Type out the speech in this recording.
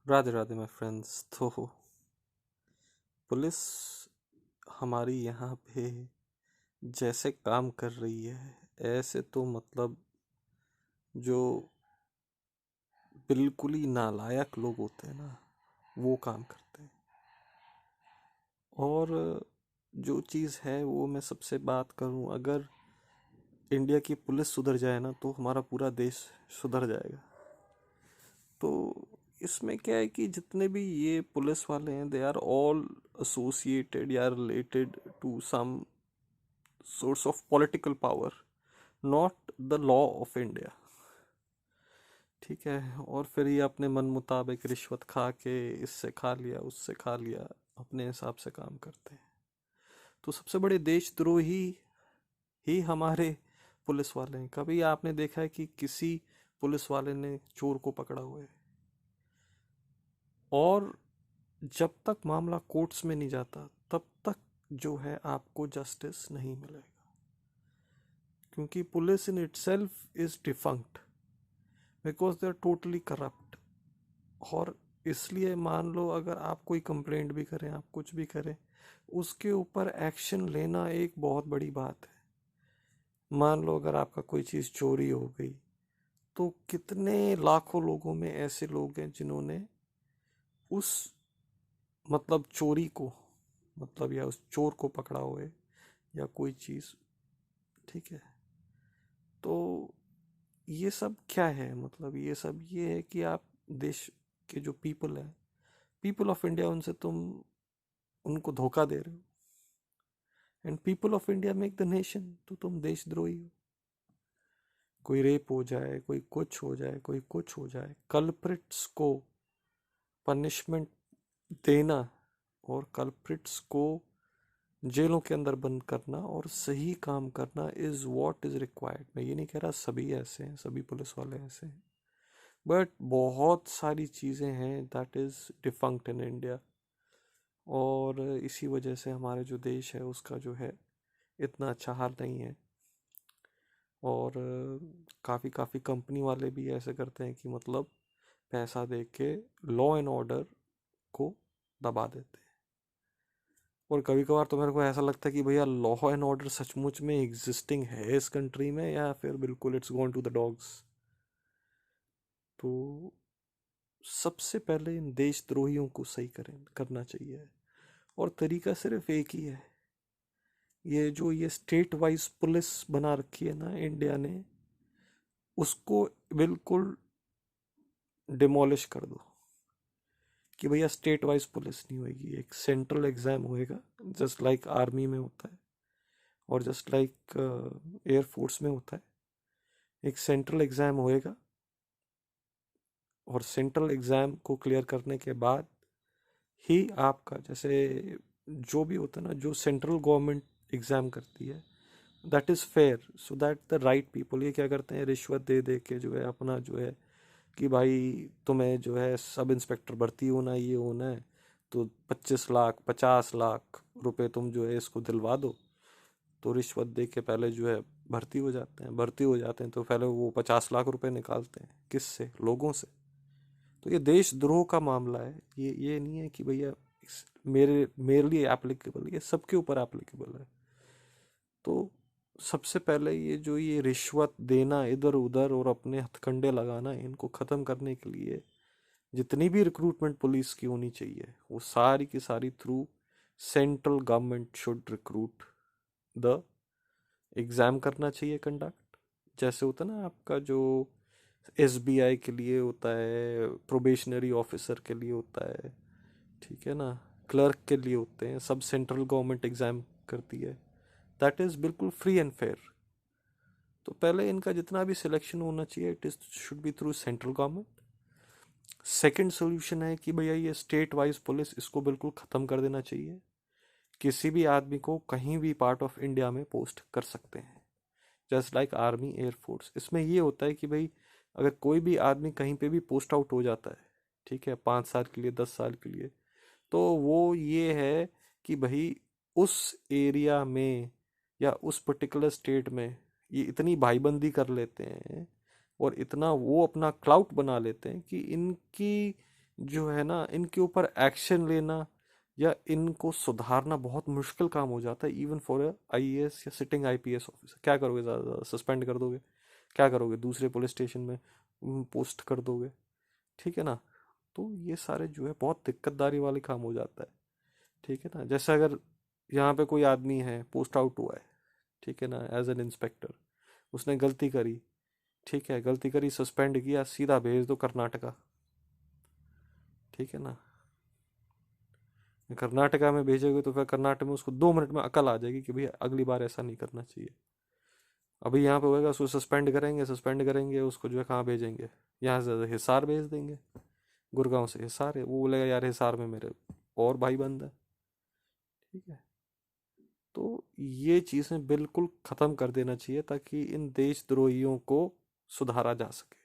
Radhe Radhe my friends. तो police हमारी यहाँ पे जैसे काम कर रही है, ऐसे तो मतलब जो बिल्कुल ही नालायक लोग होते हैं ना, वो काम करते हैं। और जो चीज़ है वो मैं सबसे बात करूं, अगर इंडिया की पुलिस सुधर जाए ना तो हमारा पूरा देश सुधर जाएगा। तो इसमें क्या है कि जितने भी ये पुलिस वाले हैं, दे आर ऑल एसोसिएटेड या related to some source of political power, not the law of India. ठीक है, और फिर ये अपने मन मुताबिक रिश्वत खा के इससे खा लिया उससे खा लिया, अपने हिसाब से काम करते हैं। तो सबसे बड़े देशद्रोही ही हमारे पुलिस वाले हैं। कभी आपने देखा है कि किसी पुलिस वाले ने चोर को पकड़ा हुआ है? और जब तक मामला कोर्ट्स में नहीं जाता तब तक जो है आपको जस्टिस नहीं मिलेगा, क्योंकि police in itself is defunct because they are totally corrupt. और इसलिए मान लो अगर आप कोई कंप्लेंट भी करें, आप कुछ भी करें, उसके ऊपर एक्शन लेना एक बहुत बड़ी बात है। मान लो अगर आपका कोई चीज़ चोरी हो गई, तो कितने लाखों लोगों में ऐसे लोग हैं जिन्होंने उस मतलब चोरी को, मतलब या उस चोर को पकड़ा हुआ है या कोई चीज़। ठीक है, तो ये सब क्या है? मतलब ये सब ये है कि आप देश के जो पीपल है, पीपल ऑफ इंडिया, उनसे तुम उनको धोखा दे रहे हो। And people of India make the nation, तो तुम देशद्रोही हो। कोई रेप हो जाए, कोई कुछ हो जाए, कोई कुछ हो जाए, कल्प्रिट्स को पनिशमेंट देना और कल्प्रिट्स को जेलों के अंदर बंद करना और सही काम करना इज व्हाट इज रिक्वायर्ड। मैं ये नहीं कह रहा सभी ऐसे हैं, सभी पुलिस वाले ऐसे हैं, बट बहुत सारी चीज़ें हैं that is defunct in India. और इसी वजह से हमारे जो देश है उसका जो है इतना अच्छा हाल नहीं है। और काफ़ी काफ़ी कंपनी वाले भी ऐसे करते हैं कि मतलब पैसा दे के लॉ एंड ऑर्डर को दबा देते हैं। और कभी कभार तो मेरे को ऐसा लगता है कि भैया लॉ एंड ऑर्डर सचमुच में एग्जिस्टिंग है इस कंट्री में, या फिर बिल्कुल it's gone to the dogs. तो सबसे पहले इन देशद्रोहियों को सही करना चाहिए। और तरीका सिर्फ एक ही है, ये जो ये स्टेट वाइज पुलिस बना रखी है ना इंडिया ने, उसको बिल्कुल डिमोलिश कर दो। कि भैया स्टेट वाइज पुलिस नहीं होगी, एक सेंट्रल एग्जाम होएगा, जस्ट लाइक आर्मी में होता है और जस्ट लाइक एयरफोर्स में होता है। एक सेंट्रल एग्जाम होएगा और सेंट्रल एग्जाम को क्लियर करने के बाद ही आपका जैसे जो भी होता है ना, जो सेंट्रल गवर्नमेंट एग्जाम करती है, that is fair, so that the right people. ये क्या करते हैं, रिश्वत दे दे के जो है अपना जो है कि भाई तुम्हें जो है सब इंस्पेक्टर भर्ती होना, ये होना है, तो 25 लाख 50 लाख रुपए तुम जो है इसको दिलवा दो। तो रिश्वत दे के पहले जो है भर्ती हो जाते हैं, भर्ती हो जाते हैं तो पहले वो 50 लाख रुपए निकालते हैं किससे? लोगों से। तो ये देशद्रोह का मामला है। ये नहीं है कि भैया मेरे लिए एप्लीकेबल, ये सबके ऊपर एप्लीकेबल है। तो सबसे पहले ये जो ये रिश्वत देना इधर उधर और अपने हथकंडे लगाना, इनको ख़त्म करने के लिए जितनी भी रिक्रूटमेंट पुलिस की होनी चाहिए वो सारी की सारी through central government should recruit the exam करना चाहिए कंडक्ट। जैसे होता है ना आपका जो एसबीआई के लिए होता है, प्रोबेशनरी ऑफिसर के लिए होता है, ठीक है ना, क्लर्क के लिए होते हैं, सब सेंट्रल गवर्नमेंट एग्ज़ाम करती है। दैट इज़ बिल्कुल फ्री एंड फेयर। तो पहले इनका जितना भी सिलेक्शन होना चाहिए, it is should be through central government. Second solution है कि भैया ये स्टेट वाइज पुलिस, इसको बिल्कुल ख़त्म कर देना चाहिए। किसी भी आदमी को कहीं भी पार्ट ऑफ इंडिया में पोस्ट कर सकते हैं, जस्ट लाइक आर्मी एयरफोर्स। इसमें ये होता है कि भाई अगर कोई भी आदमी कहीं पे भी पोस्ट आउट हो जाता है, ठीक है, 5 साल के लिए 10 साल के लिए, तो वो ये है कि भाई उस एरिया में या उस पर्टिकुलर स्टेट में ये इतनी भाईबंदी कर लेते हैं और इतना वो अपना क्लाउट बना लेते हैं कि इनकी जो है ना, इनके ऊपर एक्शन लेना या इनको सुधारना बहुत मुश्किल काम हो जाता है, इवन फॉर आईएएस या सिटिंग आईपीएस ऑफिसर। क्या करोगे, ज़्यादा सस्पेंड कर दोगे? क्या करोगे, दूसरे पुलिस स्टेशन में पोस्ट कर दोगे? ठीक है ना। तो ये सारे जो है बहुत दिक्कतदारी वाले काम हो जाता है। ठीक है ना। जैसे अगर यहाँ पे कोई आदमी है, पोस्ट आउट हुआ है, ठीक है ना, एज एन इंस्पेक्टर, उसने गलती करी, ठीक है, गलती करी, सस्पेंड किया, सीधा भेज दो कर्नाटका। ठीक है ना। कर्नाटका में भेजोगे तो फिर कर्नाटक में उसको 2 मिनट में अकल आ जाएगी कि भैया अगली बार ऐसा नहीं करना चाहिए। अभी यहाँ पे होएगा, उसको सस्पेंड करेंगे, सस्पेंड करेंगे, उसको जो है कहाँ भेजेंगे, यहाँ से हिसार भेज देंगे। गुड़गांव से हिसार है, वो बोलेगा यार हिसार में मेरे और भाई बंद है। ठीक है। तो ये चीज़ें बिल्कुल ख़त्म कर देना चाहिए ताकि इन देशद्रोहियों को सुधारा जा सके।